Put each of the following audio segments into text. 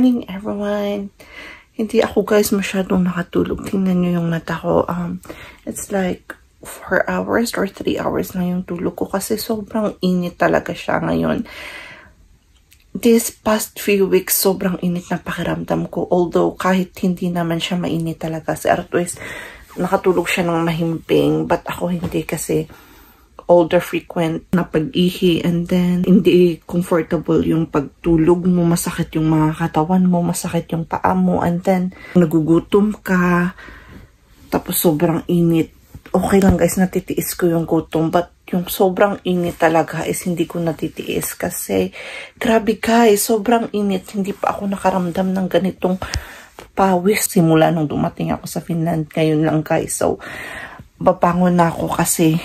morning, everyone. Hindi ako guys masyadong nakatulog. Tingnan nyo yung mata ko. It's like 4 hours or 3 hours na yung tulog ko kasi sobrang init talaga siya ngayon. This past few weeks, sobrang init na pakiramdam ko. Although kahit hindi naman siya mainit talaga. Si Artois, nakatulog siya ng mahimping. But ako hindi kasi older frequent na pag-ihi, and then hindi comfortable yung pagtulog mo, masakit yung mga katawan mo, masakit yung paa mo, and then nagugutom ka, tapos sobrang init. Okay lang guys, natitiis ko yung gutom, but yung sobrang init talaga is hindi ko natitiis kasi grabe guys, sobrang init. Hindi pa ako nakaramdam ng ganitong pawis simula nung dumating ako sa Finland. Ngayon lang guys, so babangon na ako kasi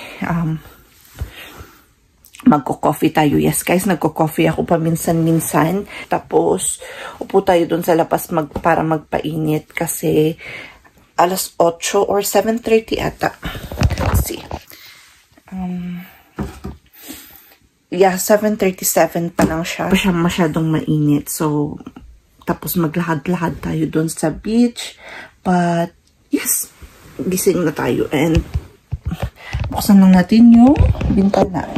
magko-coffee tayo. Yes guys, nagko-coffee ako paminsan-minsan. Tapos, upo tayo dun sa labas para magpainit kasi alas 8 or 7:30 ata. Let's see. Yeah, 7:37 pa lang siya. Siya masyadong mainit. So, tapos maglakad-lakad tayo dun sa beach. But, yes, gising na tayo. And, buksan lang natin yung bintana.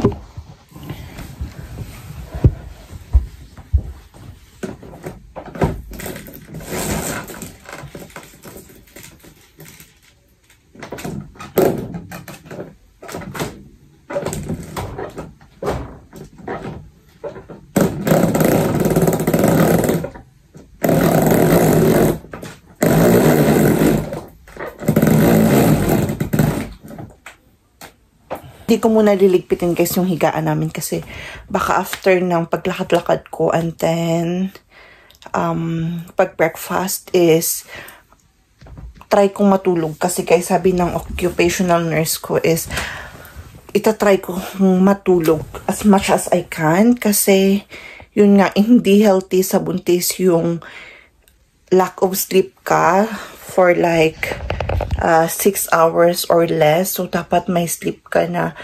Hindi ko muna liligpitin guys yung higaan namin kasi baka after ng paglakad-lakad ko and then pag-breakfast is try kong matulog kasi guys sabi ng occupational nurse ko is itatry ko matulog as much as I can kasi yun nga hindi healthy sa buntis yung lack of sleep ka for like 6 hours or less. So, dapat may sleep ka na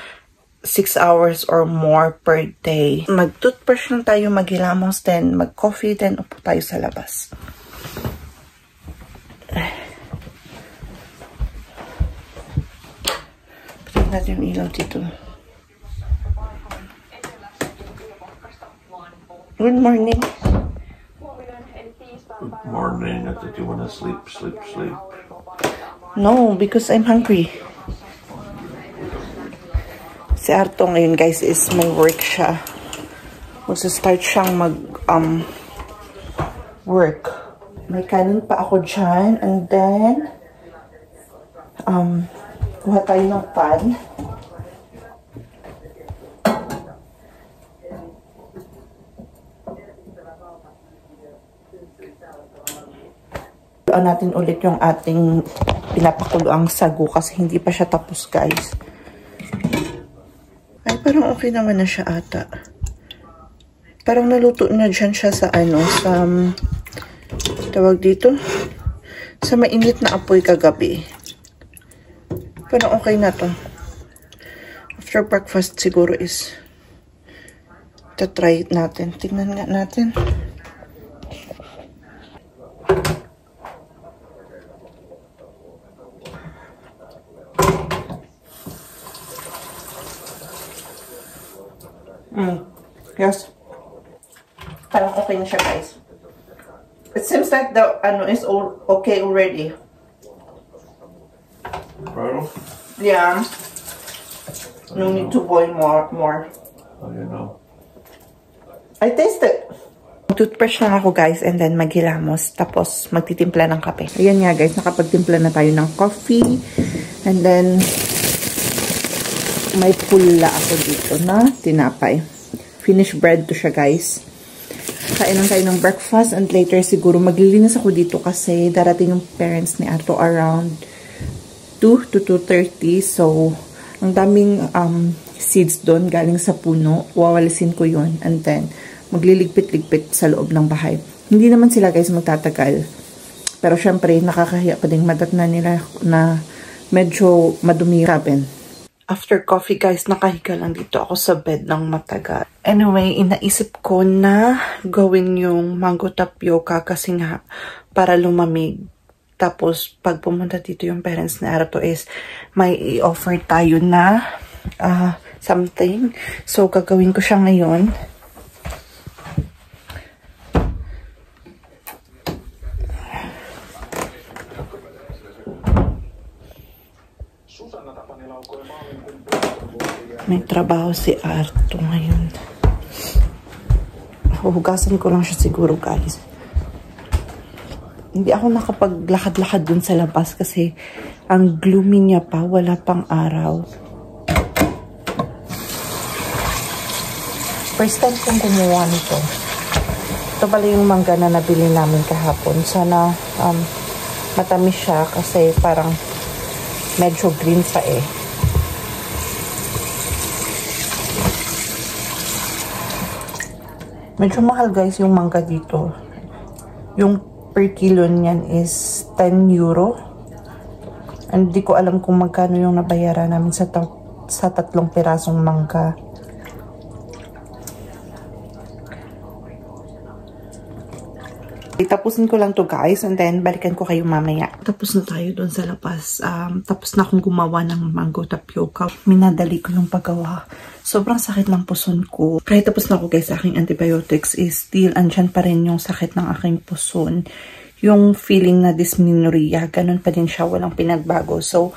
6 hours or more per day. Mag-toothbrush lang tayo, maghilamos, then mag-coffee, then upo tayo sa labas. Pagkat natin yung ilaw dito. Good morning. Good morning. I thought you want to sleep. No, because I'm hungry. Si Arto ngayon guys is may work siya. Magsa-start siyang work. May kanin pa ako dyan. And then, kuha tayo ng pan. Natin ulit yung ating pinapakuluang sagu kasi hindi pa siya tapos guys. Ay, parang okay naman na siya ata. Parang naluto na dyan siya sa sa tawag dito sa mainit na apoy kagabi. Parang okay na to. After breakfast siguro is try natin. Tingnan nga natin. Yes. Parang okay na siya, guys. It seems like the is all okay already. Bro? Yeah. No need to boil more. Oh, you know. I taste it. Toothbrush lang ako, guys, and then maghilamos. Tapos magtitimpla ng kape. Ayan nga, guys. Nakapagtimpla na tayo ng coffee. And then may pula ako dito na tinapay. Finished bread to siya, guys. Kain lang tayo ng breakfast and later siguro maglilinis ako dito kasi darating yung parents ni Arto around 2 to 2:30. So, ang daming seeds doon galing sa puno. Wawalisin ko yun and then magliligpit-ligpit sa loob ng bahay. Hindi naman sila, guys, magtatagal. Pero syempre, nakakahiya pa din madatna nila na medyo madumi cabin. After coffee guys, nakahiga lang dito ako sa bed ng matagal. Anyway, inaisip ko na gawin yung mango tapioca kasi nga para lumamig. Tapos pag pumunta dito yung parents na Arto is may i-offer tayo na something. So gagawin ko siya ngayon. May trabaho si Arto ngayon. Huhugasan ko lang siya siguro guys. Hindi ako nakapaglakad-lakad dun sa labas kasi ang gloomy niya pa, wala pang araw. First time kong gumawa nito. Ito pala yung mangga na nabili namin kahapon. Sana matamis siya kasi parang medyo green pa eh. Medyo mahal guys yung mangga dito. Yung per kilo niyan is 10 euro. Hindi ko alam kung magkano yung nabayaran namin sa 3 pirasong mangga. Tapusin ko lang to guys and then balikan ko kayo mamaya. Tapos na tayo doon sa labas. Tapos na akong gumawa ng mango tapioca. Minadali ko yung paggawa. Sobrang sakit ng puson ko. Kahit tapos na ako guys sa aking antibiotics is still andyan pa rin yung sakit ng aking puson. Yung feeling na dysmenorrhea, ganun pa din siya, walang pinagbago. So,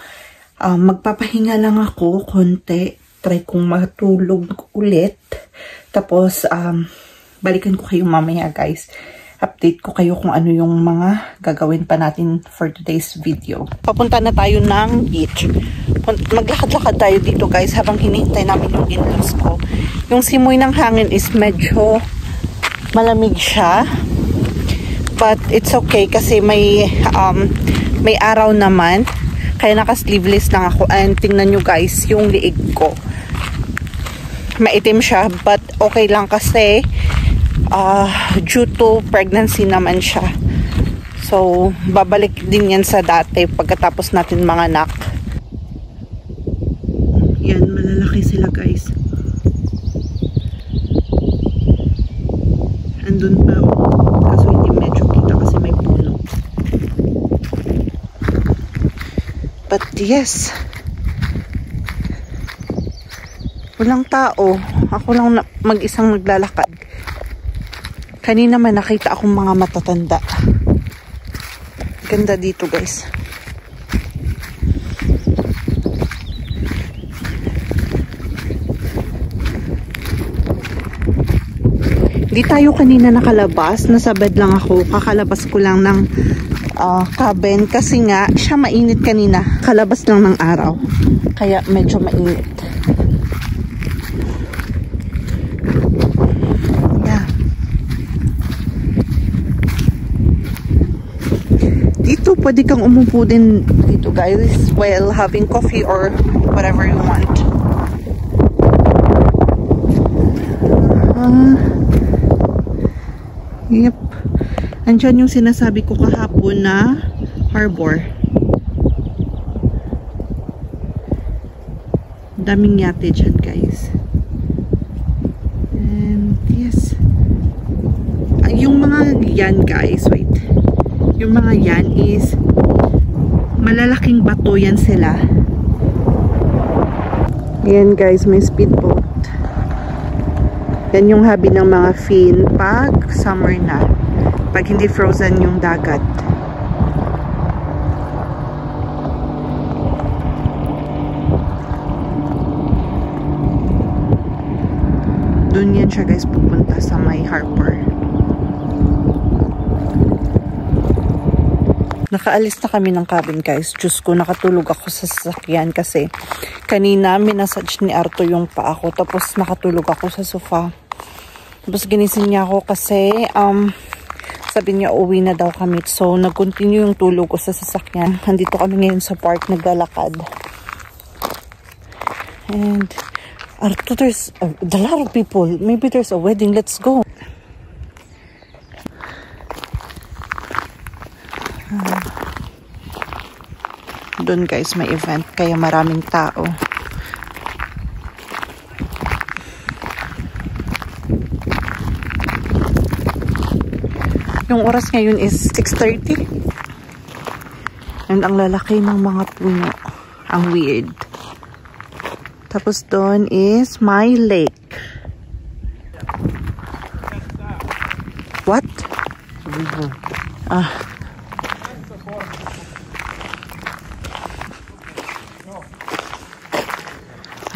magpapahinga lang ako konti. Try kong matulog ulit. Tapos, balikan ko kayo mamaya guys. Update ko kayo kung ano yung mga gagawin pa natin for today's video. Papunta na tayo ng beach. Maglakad-lakad tayo dito guys habang hinihintay namin yung in-laws ko. Yung simoy ng hangin is medyo malamig siya. But it's okay kasi may araw naman. Kaya naka-sleeveless lang ako. And tingnan nyo guys yung liig ko. Maitim siya but okay lang kasi due to pregnancy naman siya. So, babalik din yan sa dati pagkatapos natin manganak. Yan, malalaki sila guys. Andun pa. Kaso hindi medyo kita kasi may puno. But yes. Walang tao. Ako lang mag-isang naglalakad. Kanina man nakita akong mga matatanda. Ganda dito guys. Di tayo kanina nakalabas. Nasa bed lang ako. Kakalabas ko lang ng cabin kasi nga siya mainit kanina. Kalabas lang ng araw. Kaya medyo mainit. Dito, pwede kang umupo din dito guys while having coffee or whatever you want. Yep. Andyan yung sinasabi ko kahapon na harbor. Daming yate dyan guys. And yes. Yung mga yan guys, wait. Yung mga yan is malalaking bato yan sila. Yan guys, may speedboat. Yan yung hobby ng mga Finn pag summer na. Pag hindi frozen yung dagat. Doon yan siya guys pupunta sa may harbor. Nakaalis na kami ng cabin guys. Diyos ko, nakatulog ako sa sasakyan kasi kanina minasage ni Arto yung paa ko. Tapos nakatulog ako sa sofa. Tapos ginising niya ako kasi sabi niya uwi na daw kami. So nag-continue yung tulog ko sa sasakyan. Nandito kami ngayon sa park naglalakad. And Arto, there's a lot of people. Maybe there's a wedding. Let's go. Doon guys may event kaya maraming tao. Yung oras ngayon is 6:30. And ang lalaki ng mga puno. Ang weird. Tapos doon is my lake. What?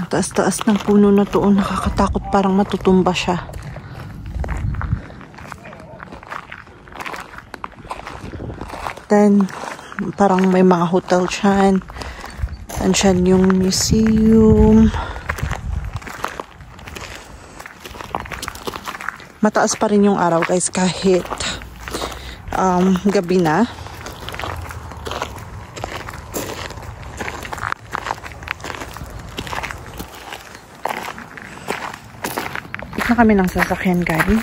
Ang taas-taas ng puno na to. Nakakatakot, parang matutumba siya. Then, parang may mga hotel dyan. Andyan yung museum. Mataas pa rin yung araw guys kahit gabi na. Na kami ng sasakyan guys.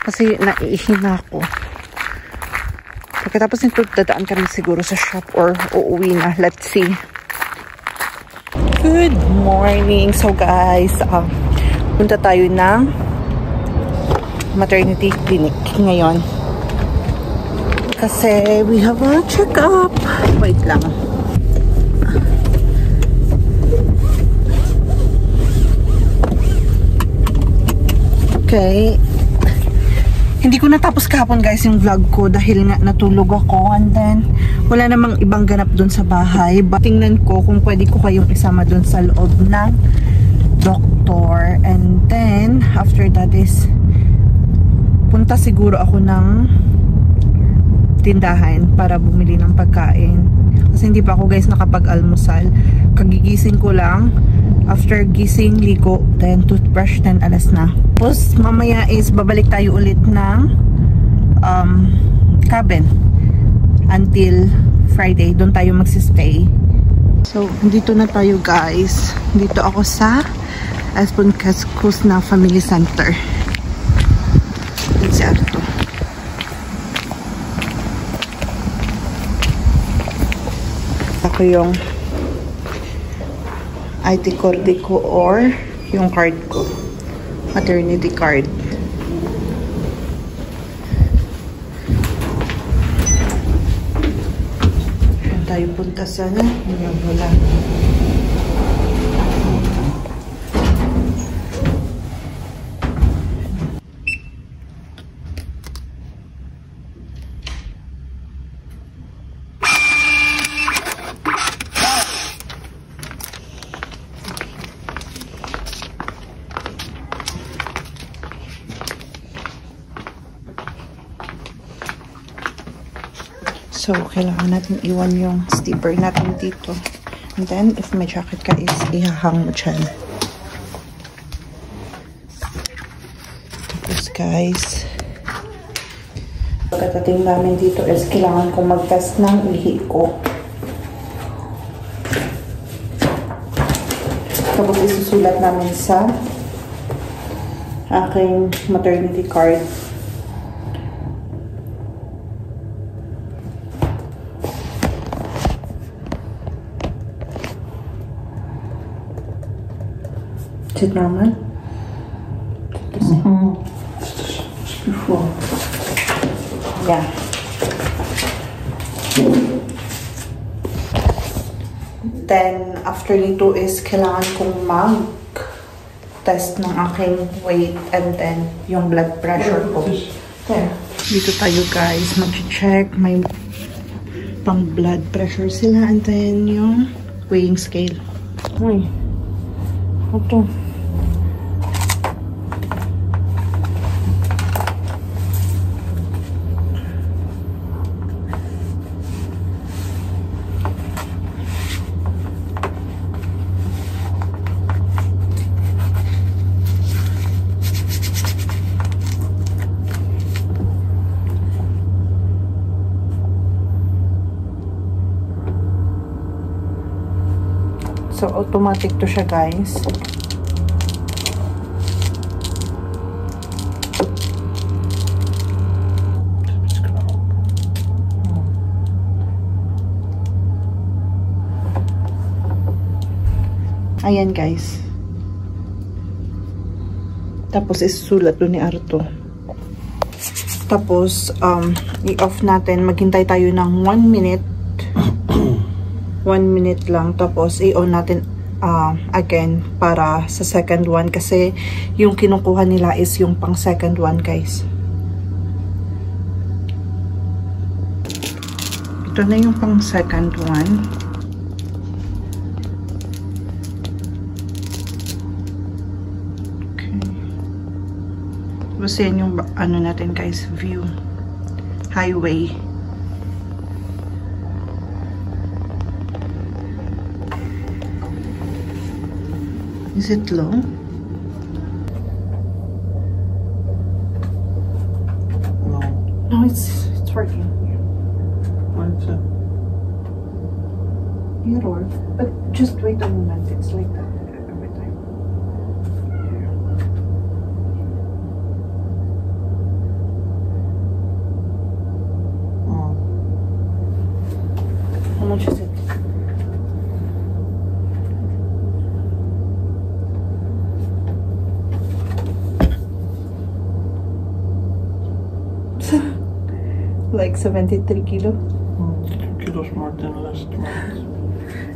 Kasi naiihina ako. Pagkatapos nito, dadaan kami siguro sa shop or uuwi na. Let's see. Good morning. So guys, punta tayo ng maternity clinic ngayon. Kasi we have a check-up. Wait lang. Okay. Hindi ko natapos kahapon guys yung vlog ko dahil nga natulog ako and then wala namang ibang ganap dun sa bahay. Tingnan ko kung pwede ko kayong isama dun sa loob ng doktor and then after that is punta siguro ako ng tindahan para bumili ng pagkain. Kasi hindi pa ako guys nakapag-almusal. Kagigising ko lang. After gising, ligo, then toothbrush, then alas na. Tapos mamaya is babalik tayo ulit ng cabin until Friday. Doon tayo magsistay. So, dito na tayo guys. Dito ako sa Espon Cascos na Family Center. Si Arto. Ako yung ID card ko or yung card ko. Maternity card. Saan tayo punta sana? Wala. So, kailangan natin iwan yung sticker natin dito. And then, if may jacket ka is ihahang mo dyan. Tapos guys, pagkatating namin dito is kailangan kong mag-test ng ihi ko. Tapos isusulat namin sa aking maternity card. Is it normal? Before. Yeah. Then, after nito is kailangan kong mag-test ng aking weight and then yung blood pressure ko. There. Dito tayo guys, mag-check. May pang blood pressure sila and then yung weighing scale. Uy. Ito. So, automatic to siya, guys. Ayan, guys. Tapos, isusulat doon ni Arto. Tapos, i-off natin. Maghintay tayo ng 1 minute. 1 minute lang. Tapos, i-on natin again para sa second one. Kasi, yung kinukuha nila is yung pang second one, guys. Ito na yung pang second one. Tapos yan yung ano natin guys, view. Highway. Is it low? No. No, it's working. What is it? Error. But just wait a moment. It's like that every time. How much is it? Like 73 kilo. 2 kilos more than last month.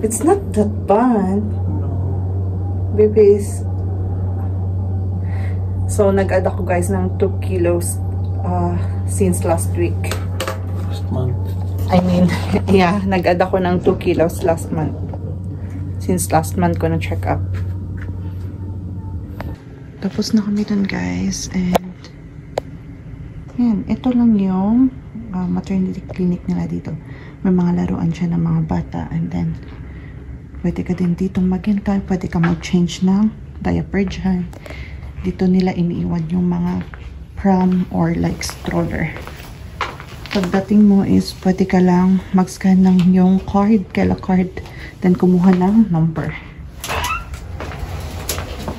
It's not that bad. No. Babies. So, nag-add ako guys ng 2 kilos since last week. Last month. I mean, yeah, nag-add ako ng 2 kilos last month. Since last month ko na check up. Tapos na kami dun guys. And, yan, ito lang yung maternity clinic nila dito. May mga laruan siya ng mga bata. And then, pwede ka din dito maghintay. Pwede ka mag-change ng diaper dyan. Dito nila iniiwan yung mga pram or like stroller. Pagdating mo is pwede ka lang mag-scan ng yung card, Kela card, then kumuha ng number.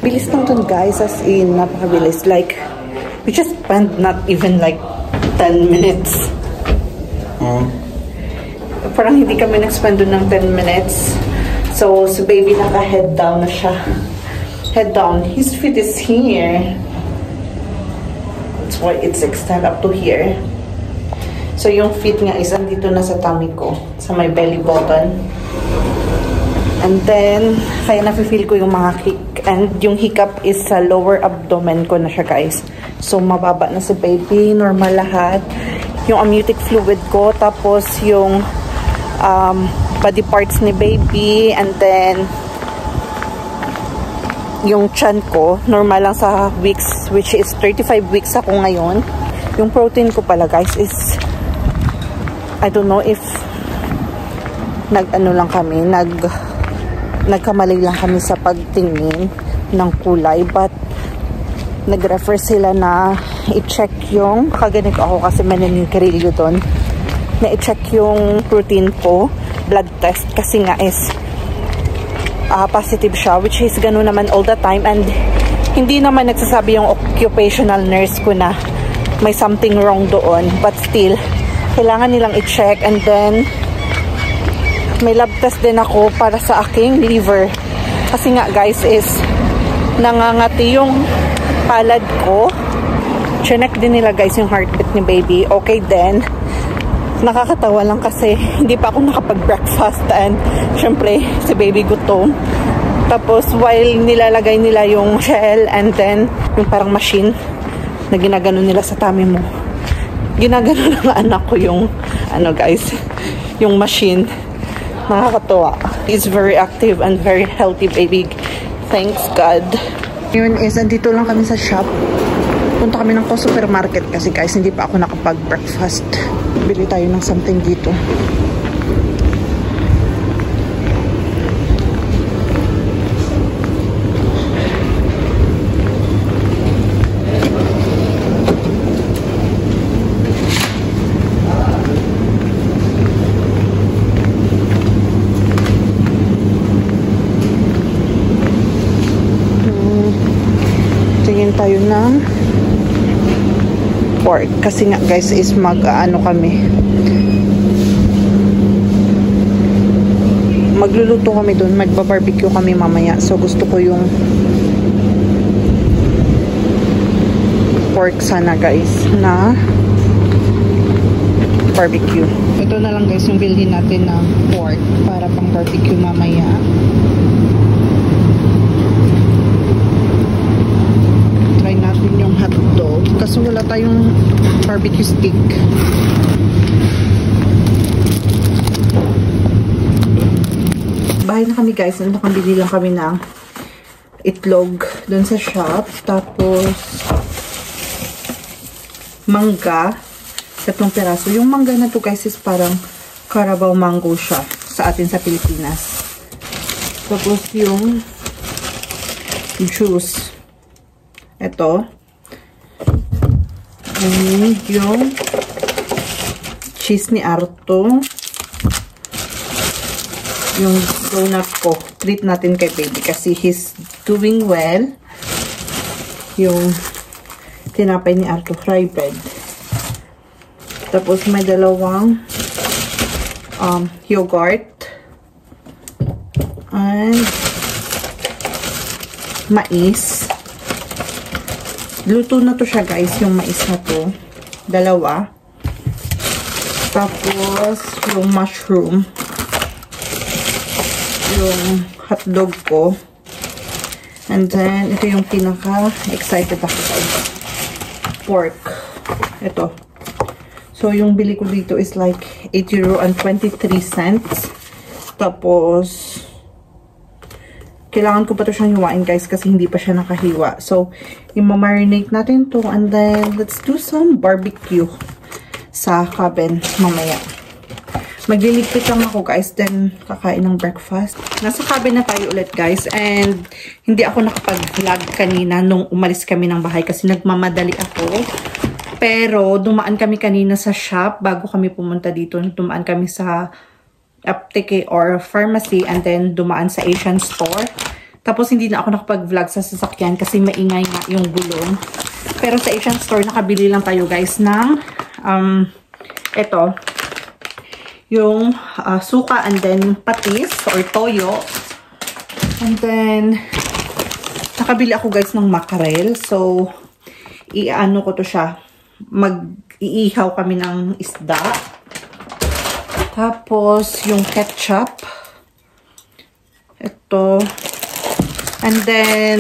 Bilis lang dun guys, as in napakabilis. Like, we just spent not even like 10 minutes. Parang hindi kami nag-spend dun ng 10 minutes. So, si baby naka-head down na siya. Head down. His feet is here. That's why it's extended up to here. So, yung feet nga is andito na sa tummy ko. Sa my belly button. And then, kaya nafe-feel ko yung mga kick. And yung hiccup is sa lower abdomen ko na siya, guys. So, mababa na si baby. Normal lahat. Yung amniotic fluid ko. Tapos, yung body parts ni baby. And then, yung chan ko. Normal lang sa weeks. Which is 35 weeks ako ngayon. Yung protein ko pala, guys, is I don't know if nag-ano lang kami, nagkamali lang kami sa pagtingin ng kulay, but nag-refer sila na i-check yung, kaganito ako kasi maninikirilyo doon, na i-check yung protein ko, blood test, kasi nga is positive siya, which is gano'n naman all the time, and hindi naman nagsasabi yung occupational nurse ko na may something wrong doon, but still, kailangan nilang i-check. And then may lab test din ako para sa aking liver, kasi nga guys is nangangati yung palad ko. Chinek din nila guys yung heartbeat ni baby. Okay din. Nakakatawa lang kasi hindi pa ako nakapag-breakfast and syempre si baby gutom. Tapos while nilalagay nila yung shell and then yung parang machine na ginagano nila sa tummy mo, ginagano ng anak ko yung ano guys, yung machine. Nakakatuwa. He's very active and very healthy baby. Thanks God. Yun is, andito lang kami sa shop. Punta kami ng supermarket kasi guys, hindi pa ako nakapag-breakfast. Bili tayo ng something dito. Tayo ng pork kasi nga guys is mag-ano kami, magluluto kami doon, magba-barbecue kami mamaya, so gusto ko yung pork sana guys na barbecue. Ito na lang guys yung bilhin natin ng pork para pang barbecue mamaya. Try natin yung hotdog kasi wala tayong barbecue stick. Bahay na kami guys. Nakabili lang kami ng itlog dun sa shop. Tapos mangga. 3 piraso. Yung mangga na to guys is parang Carabao mango siya sa atin sa Pilipinas. Tapos yung juice. Ito. And yung cheese ni Arto. Yung donut ko. Treat natin kay baby kasi he's doing well. Yung tinapay ni Arto, fry bread. Tapos may dalawang yogurt. And mais. Luto na to siya guys, yung mais na to. 2. Tapos yung mushroom. Yung hotdog ko. And then, ito yung pinaka-excited ako guys. Pork. Ito. So, yung bili ko dito is like €8.23. Tapos, kailangan ko pa to siyang hiwain guys kasi hindi pa siya nakahiwa. So, i-marinate natin to and then, let's do some barbecue sa cabin mamaya. Magliligpit lang ako guys, then kakain ng breakfast. Nasa cabin na tayo ulit guys, and hindi ako nakapag-vlog kanina nung umalis kami ng bahay kasi nagmamadali ako. Pero dumaan kami kanina sa shop bago kami pumunta dito. Dumaan kami sa apteke or pharmacy and then dumaan sa Asian store. Tapos hindi na ako nakapag-vlog sa sasakyan kasi maingay nga yung gulong. Pero sa Asian store nakabili lang tayo guys ng eto. Yung suka and then patis or toyo. And then, nakabili ako guys ng mackerel. So, i-ano ko to siya. Mag-iihaw kami ng isda. Tapos, yung ketchup. Ito. And then,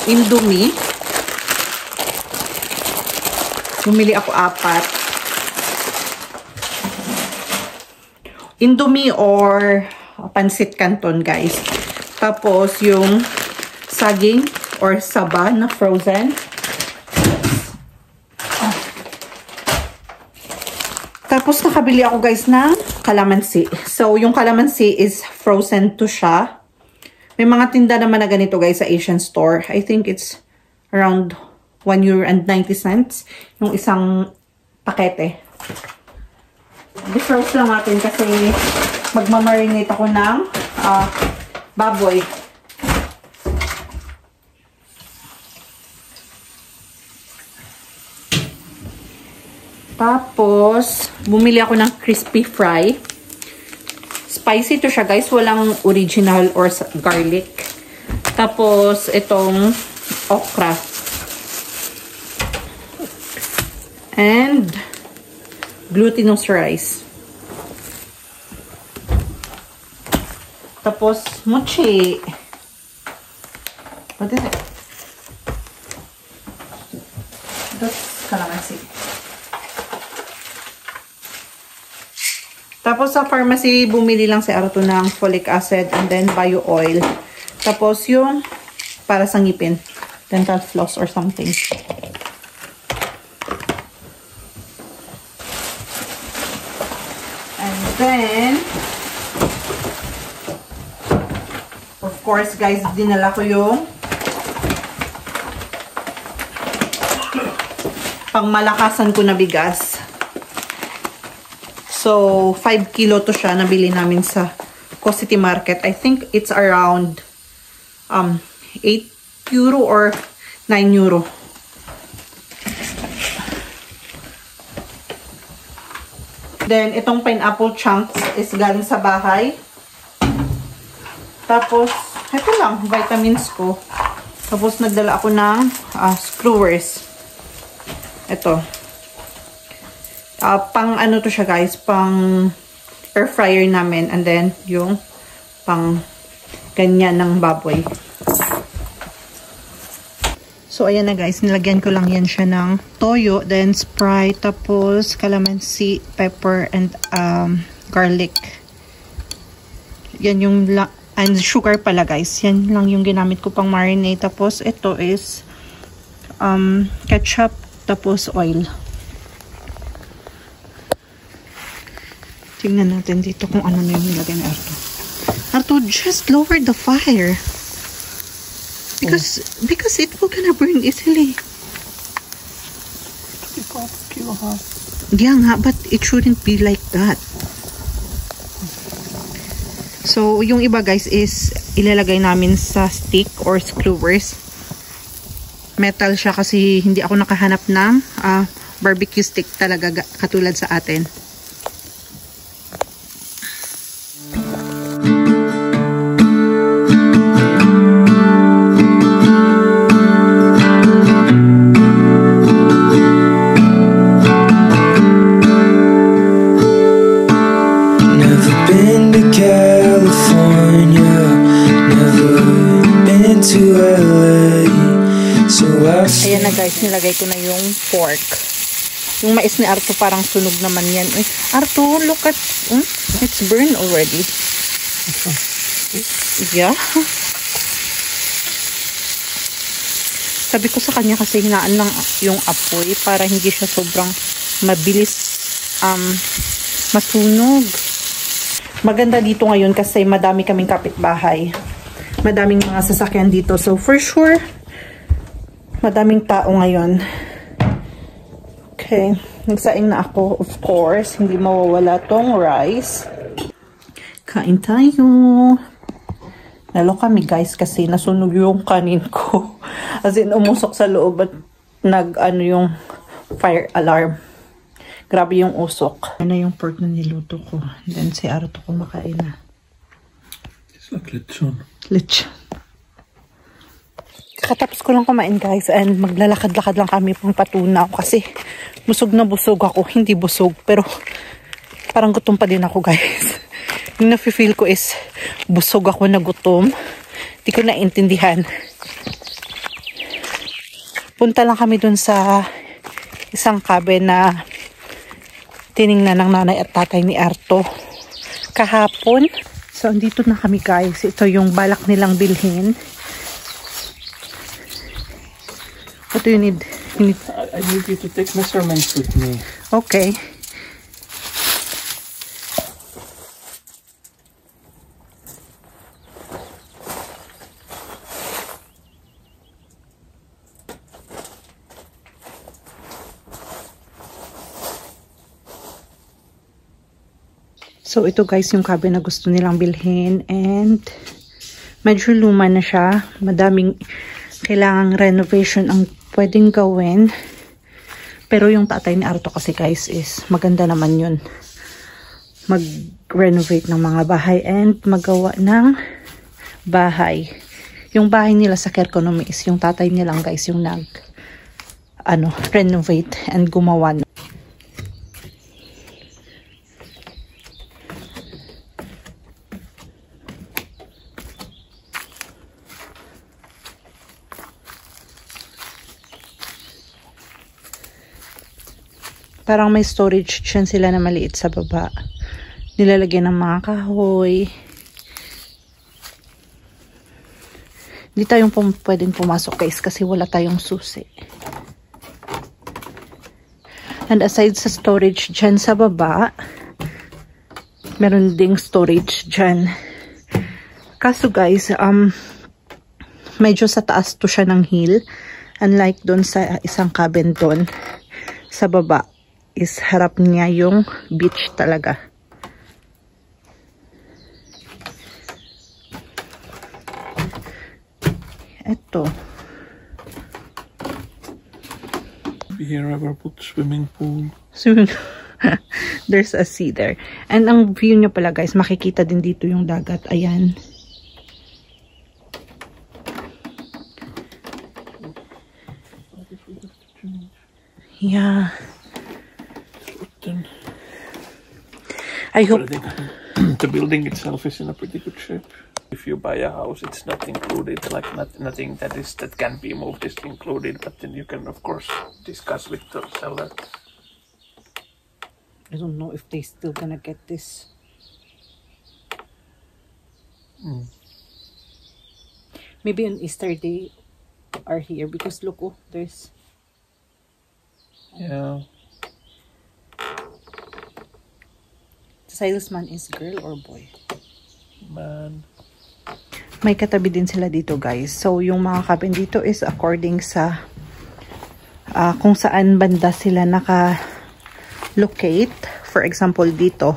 Indomie. Bumili ako 4. Indomie or pansit canton guys. Tapos yung saging or saba na frozen. Tapos nakabili ako guys ng calamansi. So yung calamansi is frozen to siya. May mga tinda naman na ganito guys sa Asian store. I think it's around €1.90 yung isang pakete. Defrost lang natin kasi magmamarinate ako ng baboy. Tapos, bumili ako ng crispy fry. Spicy to siya guys. Walang original or garlic. Tapos, itong okra. And glutinous rice. Tapos, mochi. What is it? That's calamansi. Tapos, sa pharmacy, bumili lang si Arto ng folic acid and then bio oil. Tapos, yung para sa ngipin. Dental floss or something. Then, of course, guys, dinala ko yung pangmalakasan ko na bigas. So, 5 kilo to siya. Nabili namin sa City Market. I think it's around €8 or €9. Then, itong pineapple chunks is galing sa bahay. Tapos, ito lang, vitamins ko. Tapos, nagdala ako ng screwers. Ito. Pang ano to siya guys, pang air fryer namin. And then yung pang ganyan ng baboy. So, ayan na guys. Nilagyan ko lang yan siya ng toyo, then Sprite, tapos calamansi, pepper, and garlic. Yan yung, and sugar pala guys. Yan lang yung ginamit ko pang marinate. Tapos, ito is ketchup, tapos oil. Tingnan natin dito kung ano na yung nilagay ni Arto. Arto, just lower the fire. Because it will gonna burn easily. Yeah nga, but it shouldn't be like that. So, yung iba guys is ilalagay namin sa stick or skewers. Metal siya kasi hindi ako nakahanap ng barbecue stick talaga katulad sa atin. Ayan na guys, nilagay ko na yung pork. Yung mais ni Arto parang sunog naman yan. Ay, Arto, look at, it's burned already. Yeah. Sabi ko sa kanya kasi hinaan lang yung apoy para hindi siya sobrang mabilis masunog. Maganda dito ngayon kasi madami kaming kapitbahay. Madaming mga sasakyan dito. So for sure, madaming tao ngayon. Okay. Nagsaing na ako, of course. Hindi mawawala tong rice. Kain tayo. Nalo kami guys kasi nasunog yung kanin ko. As in, umusok sa loob at nag-ano yung fire alarm. Grabe yung usok. Ano yung pork na niluto ko. And then si Arto kumakain na. It's like lechon. Lechon. Kakatapos ko lang kumain guys and maglalakad-lakad lang kami pang patunaw kasi busog na busog ako. Hindi busog pero parang gutom pa din ako guys. Yung nafe-feel ko is busog ako na gutom. Hindi ko naintindihan. Punta lang kami dun sa isang cabin na tiningnan ng nanay at tatay ni Arto kahapon. So andito na kami guys. Ito yung balak nilang bilhin. What do you need? I need you to take measurements with me. Okay. So ito guys yung cabin na gusto nilang bilhin and medyo luma na siya. Madaming kailangang renovation ang pwedeng gawin. Pero yung tatay ni Arto kasi guys is maganda naman yun. Mag-renovate ng mga bahay and magawa ng bahay. Yung bahay nila sa Kerkonomi is yung tatay nilang guys yung renovate and gumawa. Parang may storage dyan sila na maliit sa baba. Nilalagyan ng mga kahoy. Hindi tayong pwedeng pumasok guys kasi wala tayong susi. And aside sa storage dyan sa baba, meron ding storage dyan. Kaso guys, medyo sa taas to siya ng hill. Unlike doon sa isang cabin doon sa baba. Is harap niya yung beach talaga. Ito. Here ever put swimming pool. There's a sea there. And ang view niya pala guys, makikita din dito yung dagat. Ayan. Yeah. I hope... But I think the building itself is in a pretty good shape. If you buy a house, it's not included, like nothing that can be moved is included, but then you can of course discuss with the seller. I don't know if they still gonna get this. Maybe on Easter they are here because look, oh, there's... Yeah. The salesman is girl or boy? Man. May katabi din sila dito, guys. So, yung mga cabin dito is according sa kung saan banda sila naka-locate. For example, dito.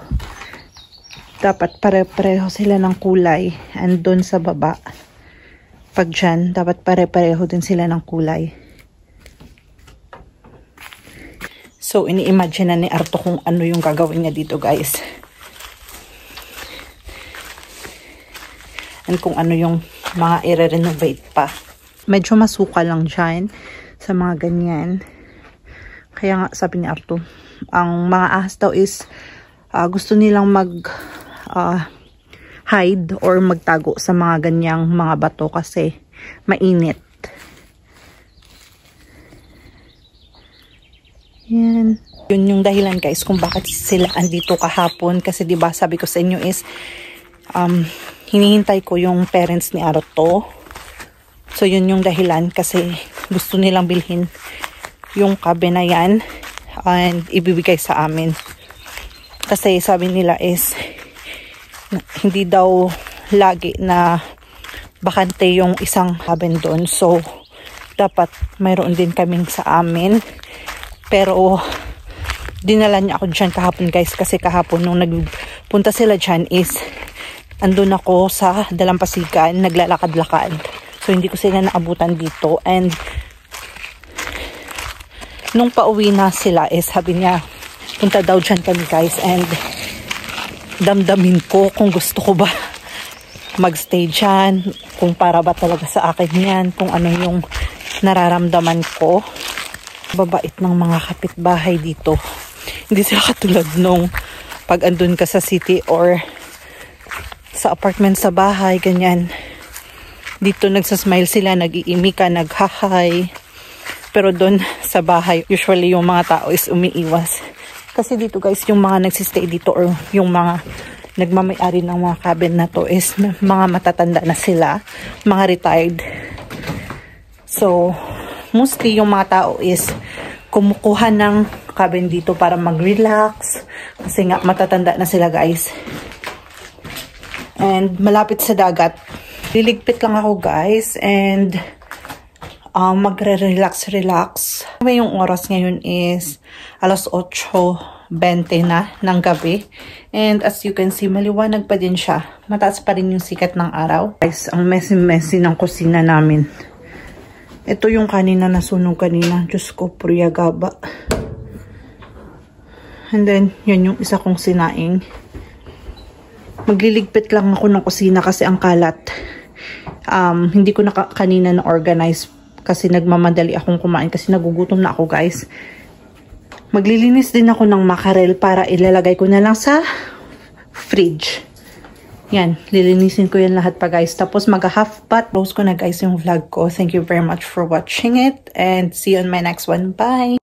Dapat pare-pareho sila ng kulay. And doon sa baba. Pag dyan, dapat pare-pareho din sila ng kulay. So, ini-imagine na ni Arto kung ano yung gagawin niya dito, guys. And kung ano yung mga i-renovate pa. Medyo masuka lang dyan sa mga ganyan. Kaya nga sabi ni Arto, ang mga ahas daw is gusto nilang hide or magtago sa mga ganyang mga bato kasi mainit. Yan. Yun yung dahilan, guys, kung bakit sila andito kahapon. Kasi diba sabi ko sa inyo is hinihintay ko yung parents ni Arto. So, yun yung dahilan kasi gusto nilang bilhin yung cabin na yan and ibibigay sa amin. Kasi sabi nila is hindi daw lagi na bakante yung isang cabin doon. So, dapat mayroon din kaming sa amin. Pero, dinala niya ako dyan kahapon, guys. Kasi kahapon nung nagpunta sila dyan is andun ako sa Dalampasigan, naglalakad-lakad. So, hindi ko sila naabutan dito. And, nung pauwi na sila, sabi niya, punta daw dyan kami, guys. And, damdamin ko kung gusto ko ba magstay dyan. Kung para ba talaga sa akin yan. Kung ano yung nararamdaman ko. Babait ng mga kapitbahay dito. Hindi sila katulad nung pag andun ka sa city or sa apartment sa bahay, ganyan. Dito nagsasmile sila, nag-iimika, naghahay. Pero doon sa bahay, usually yung mga tao is umiiwas. Kasi dito, guys, yung mga nagsistay dito or yung mga nagmamayari ng mga cabin na to is mga matatanda na sila, mga retired. So, mostly yung mga tao is kumukuha ng cabin dito para mag-relax. Kasi nga matatanda na sila, guys. And malapit sa dagat. Liligpit lang ako, guys. And magre-relax. Yung oras ngayon is 8:20 na ng gabi. And as you can see, maliwanag pa din siya. Mataas pa rin yung sikat ng araw. Guys, ang messy ng kusina namin. Ito yung kanina nasunog kanina. Diyos ko, puriyagaba. And then, yun yung isa kong sinaing. Magliligpit lang ako ng kusina kasi ang kalat. Hindi ko na kanina na-organize kasi nagmamadali akong kumain kasi nagugutom na ako, guys. Maglilinis din ako ng mackerel para ilalagay ko na lang sa fridge. Yan, lilinisin ko yan lahat pa, guys. Tapos mag-half bath. Close ko na, guys, yung vlog ko. Thank you very much for watching it and see you on my next one. Bye!